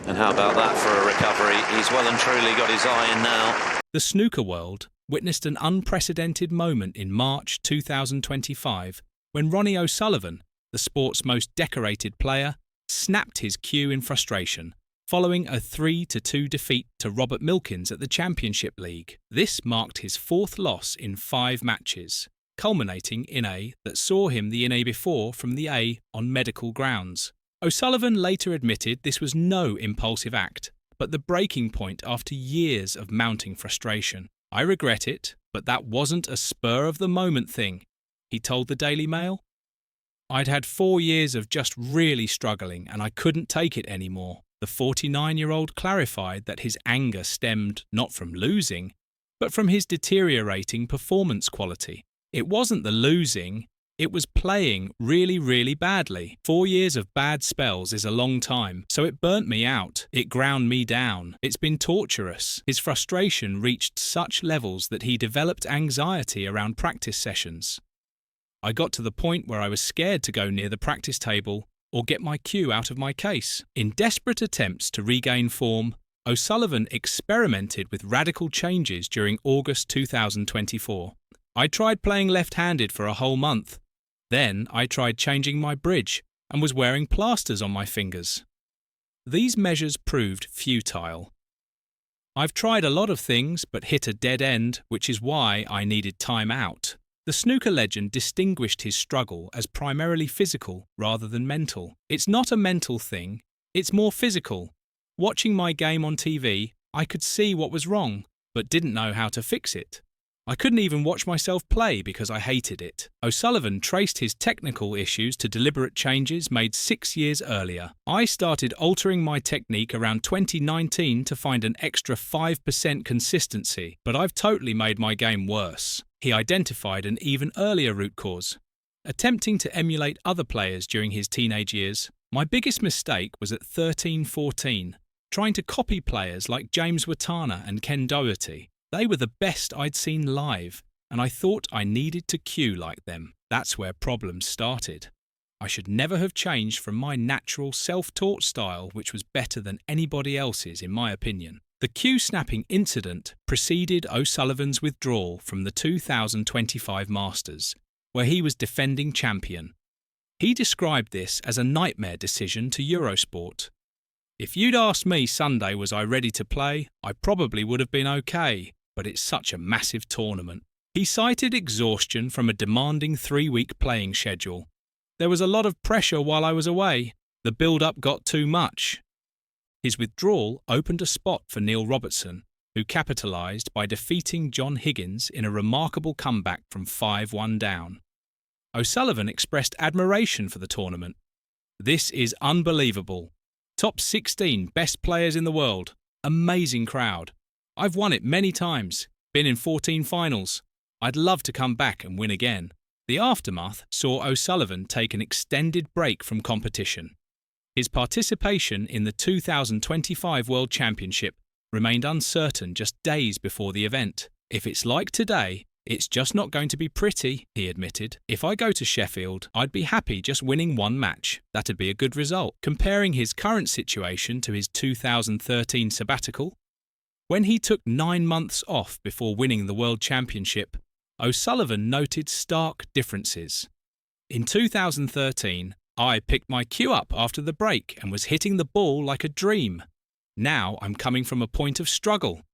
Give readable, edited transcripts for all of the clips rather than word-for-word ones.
And how about that for a recovery? He's well and truly got his eye in now. The snooker world witnessed an unprecedented moment in March 2025 when Ronnie O'Sullivan, the sport's most decorated player, snapped his cue in frustration, following a 3-2 defeat to Robert Milkins at the Championship League. This marked his fourth loss in 5 matches, culminating in a that saw him the inning before from the A on medical grounds. O'Sullivan later admitted this was no impulsive act, but the breaking point after years of mounting frustration. "I regret it, but that wasn't a spur-of-the-moment thing," he told the Daily Mail. "I'd had 4 years of just really struggling and I couldn't take it anymore." The 49-year-old clarified that his anger stemmed not from losing, but from his deteriorating performance quality. It wasn't the losing, it was playing really, really badly. 4 years of bad spells is a long time, so it burnt me out. It ground me down. It's been torturous. His frustration reached such levels that he developed anxiety around practice sessions. "I got to the point where I was scared to go near the practice table or get my cue out of my case." In desperate attempts to regain form, O'Sullivan experimented with radical changes during August 2024. "I tried playing left-handed for a whole month. Then I tried changing my bridge and was wearing plasters on my fingers. These measures proved futile. I've tried a lot of things but hit a dead end, which is why I needed time out." The snooker legend distinguished his struggle as primarily physical rather than mental. "It's not a mental thing, it's more physical. Watching my game on TV, I could see what was wrong, but didn't know how to fix it. I couldn't even watch myself play because I hated it." O'Sullivan traced his technical issues to deliberate changes made 6 years earlier. "I started altering my technique around 2019 to find an extra 5% consistency, but I've totally made my game worse." He identified an even earlier root cause, attempting to emulate other players during his teenage years. "My biggest mistake was at 13-14, trying to copy players like James Watana and Ken Doherty. They were the best I'd seen live, and I thought I needed to cue like them. That's where problems started. I should never have changed from my natural self-taught style, which was better than anybody else's in my opinion." The cue snapping incident preceded O'Sullivan's withdrawal from the 2025 Masters, where he was defending champion. He described this as a nightmare decision to Eurosport. "If you'd asked me Sunday was I ready to play, I probably would have been okay, but it's such a massive tournament." He cited exhaustion from a demanding 3-week playing schedule. "There was a lot of pressure while I was away. The build-up got too much." His withdrawal opened a spot for Neil Robertson, who capitalised by defeating John Higgins in a remarkable comeback from 5-1 down. O'Sullivan expressed admiration for the tournament. "This is unbelievable. Top 16 best players in the world. Amazing crowd. I've won it many times, been in 14 finals. I'd love to come back and win again." The aftermath saw O'Sullivan take an extended break from competition. His participation in the 2025 World Championship remained uncertain just days before the event. "If it's like today, it's just not going to be pretty," he admitted. "If I go to Sheffield, I'd be happy just winning 1 match. That'd be a good result." Comparing his current situation to his 2013 sabbatical, when he took 9 months off before winning the World Championship, O'Sullivan noted stark differences. "In 2013, I picked my cue up after the break and was hitting the ball like a dream. Now I'm coming from a point of struggle."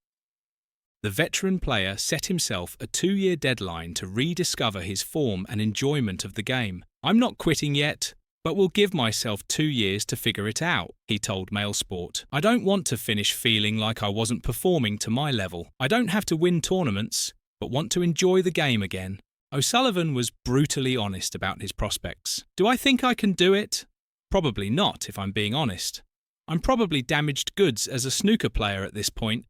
The veteran player set himself a 2-year deadline to rediscover his form and enjoyment of the game. "I'm not quitting yet, but will give myself 2 years to figure it out," he told Mail Sport. "I don't want to finish feeling like I wasn't performing to my level. I don't have to win tournaments, but want to enjoy the game again." O'Sullivan was brutally honest about his prospects. "Do I think I can do it? Probably not, if I'm being honest. I'm probably damaged goods as a snooker player at this point.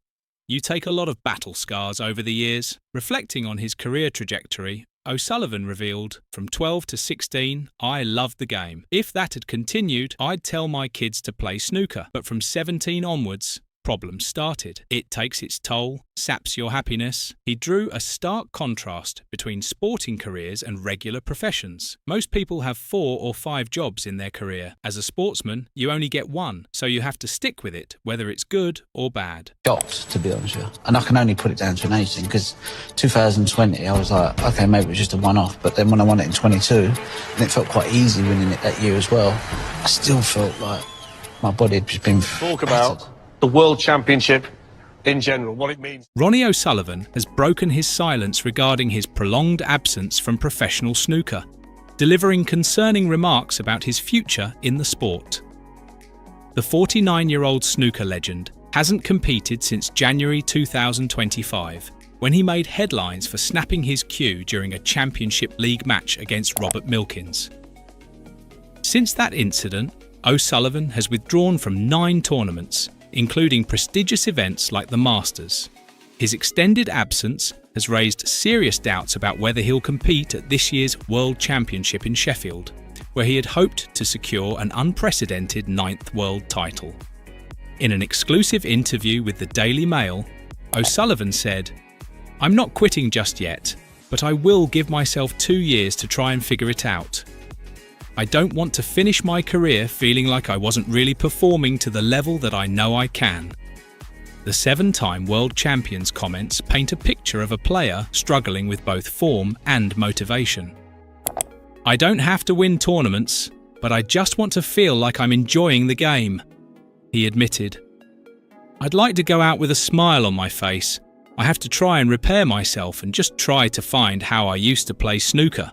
You take a lot of battle scars over the years." Reflecting on his career trajectory, O'Sullivan revealed, "From 12 to 16, I loved the game. If that had continued, I'd tell my kids to play snooker. But from 17 onwards, problems started. It takes its toll, saps your happiness. He drew a stark contrast between sporting careers and regular professions. Most people have 4 or 5 jobs in their career. As a sportsman, you only get one, so you have to stick with it, whether it's good or bad. Shocked, to be honest with you. And I can only put it down to an age thing, because 2020, I was like, okay, maybe it was just a one-off, but then when I won it in 22, and it felt quite easy winning it that year as well, I still felt like my body had just been Talk about the World Championship in general, what it means. Ronnie O'Sullivan has broken his silence regarding his prolonged absence from professional snooker, delivering concerning remarks about his future in the sport. The 49-year-old snooker legend hasn't competed since January 2025, when he made headlines for snapping his cue during a Championship League match against Robert Milkins. Since that incident, O'Sullivan has withdrawn from 9 tournaments, including prestigious events like the Masters. His extended absence has raised serious doubts about whether he'll compete at this year's World Championship in Sheffield, where he had hoped to secure an unprecedented 9th world title. In an exclusive interview with the Daily Mail, O'Sullivan said, "I'm not quitting just yet, but I will give myself 2 years to try and figure it out. I don't want to finish my career feeling like I wasn't really performing to the level that I know I can." The 7-time world champion's comments paint a picture of a player struggling with both form and motivation. "I don't have to win tournaments, but I just want to feel like I'm enjoying the game," he admitted. "I'd like to go out with a smile on my face. I have to try and repair myself and just try to find how I used to play snooker."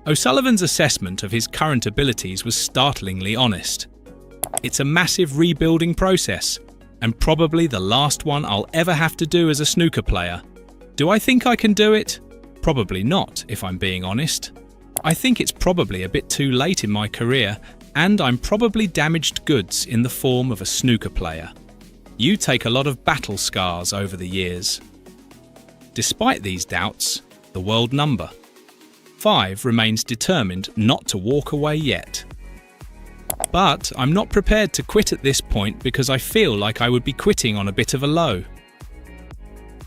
O'Sullivan's assessment of his current abilities was startlingly honest. "It's a massive rebuilding process, and probably the last one I'll ever have to do as a snooker player. Do I think I can do it? Probably not, if I'm being honest. I think it's probably a bit too late in my career, and I'm probably damaged goods in the form of a snooker player. You take a lot of battle scars over the years." Despite these doubts, the world number 5 remains determined not to walk away yet. "But I'm not prepared to quit at this point because I feel like I would be quitting on a bit of a low."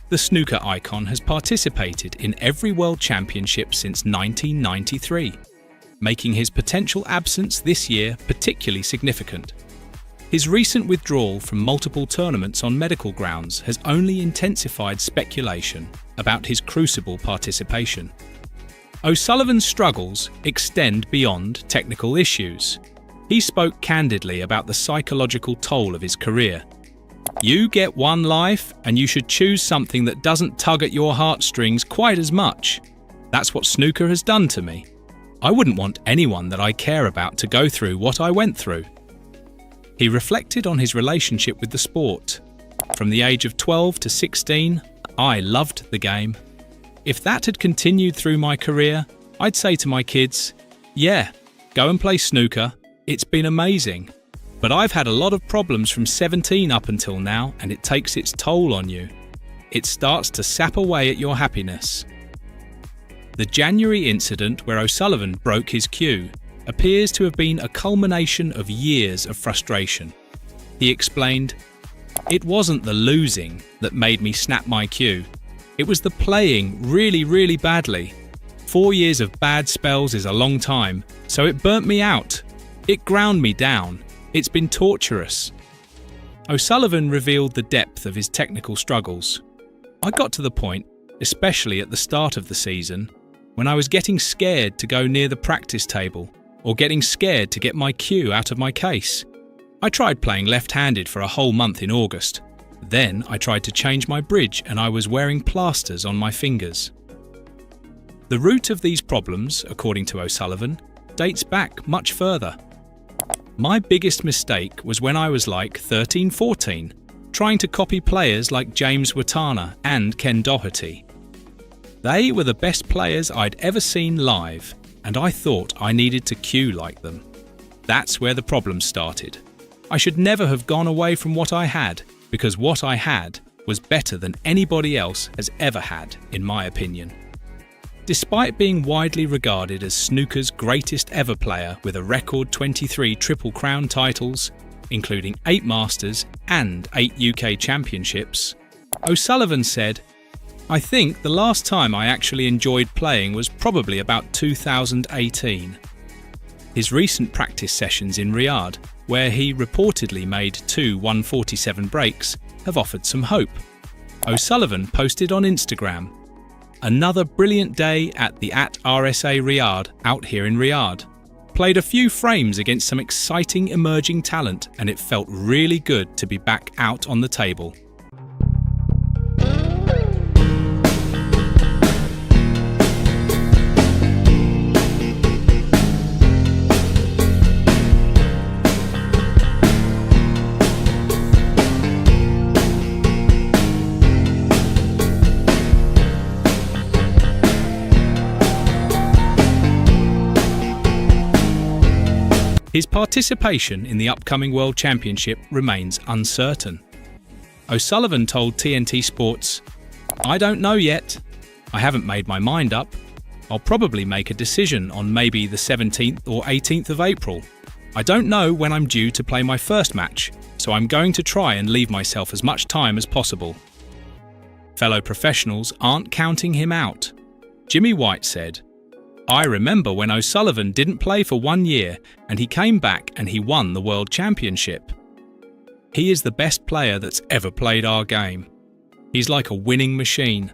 The snooker icon has participated in every World Championship since 1993, making his potential absence this year particularly significant. His recent withdrawal from multiple tournaments on medical grounds has only intensified speculation about his crucible participation. O'Sullivan's struggles extend beyond technical issues. He spoke candidly about the psychological toll of his career. "You get one life, and you should choose something that doesn't tug at your heartstrings quite as much. That's what snooker has done to me. I wouldn't want anyone that I care about to go through what I went through." He reflected on his relationship with the sport. "From the age of 12 to 16, I loved the game. If that had continued through my career, I'd say to my kids, yeah, go and play snooker. It's been amazing. But I've had a lot of problems from 17 up until now, and it takes its toll on you. It starts to sap away at your happiness." The January incident where O'Sullivan broke his cue appears to have been a culmination of years of frustration. He explained, "It wasn't the losing that made me snap my cue. It was the playing really badly. 4 years of bad spells is a long time, so it burnt me out. It ground me down. It's been torturous." O'Sullivan revealed the depth of his technical struggles. "I got to the point, especially at the start of the season, when I was getting scared to go near the practice table, or getting scared to get my cue out of my case. I tried playing left-handed for a whole month in August. Then I tried to change my bridge and I was wearing plasters on my fingers." The root of these problems, according to O'Sullivan, dates back much further. "My biggest mistake was when I was like 13-14, trying to copy players like James Watana and Ken Doherty. They were the best players I'd ever seen live, and I thought I needed to cue like them. That's where the problem started. I should never have gone away from what I had, because what I had was better than anybody else has ever had, in my opinion." Despite being widely regarded as snooker's greatest ever player with a record 23 Triple Crown titles, including 8 Masters and 8 UK Championships, O'Sullivan said, "I think the last time I actually enjoyed playing was probably about 2018. His recent practice sessions in Riyadh, where he reportedly made 2 147 breaks, have offered some hope." O'Sullivan posted on Instagram, "Another brilliant day at the @RSA Riyadh out here in Riyadh. Played a few frames against some exciting emerging talent and it felt really good to be back out on the table." His participation in the upcoming World Championship remains uncertain. O'Sullivan told TNT Sports, "I don't know yet. I haven't made my mind up. I'll probably make a decision on maybe the 17th or 18th of April. I don't know when I'm due to play my first match, so I'm going to try and leave myself as much time as possible." Fellow professionals aren't counting him out. Jimmy White said, "I remember when O'Sullivan didn't play for 1 year and he came back and he won the World Championship. He is the best player that's ever played our game. He's like a winning machine.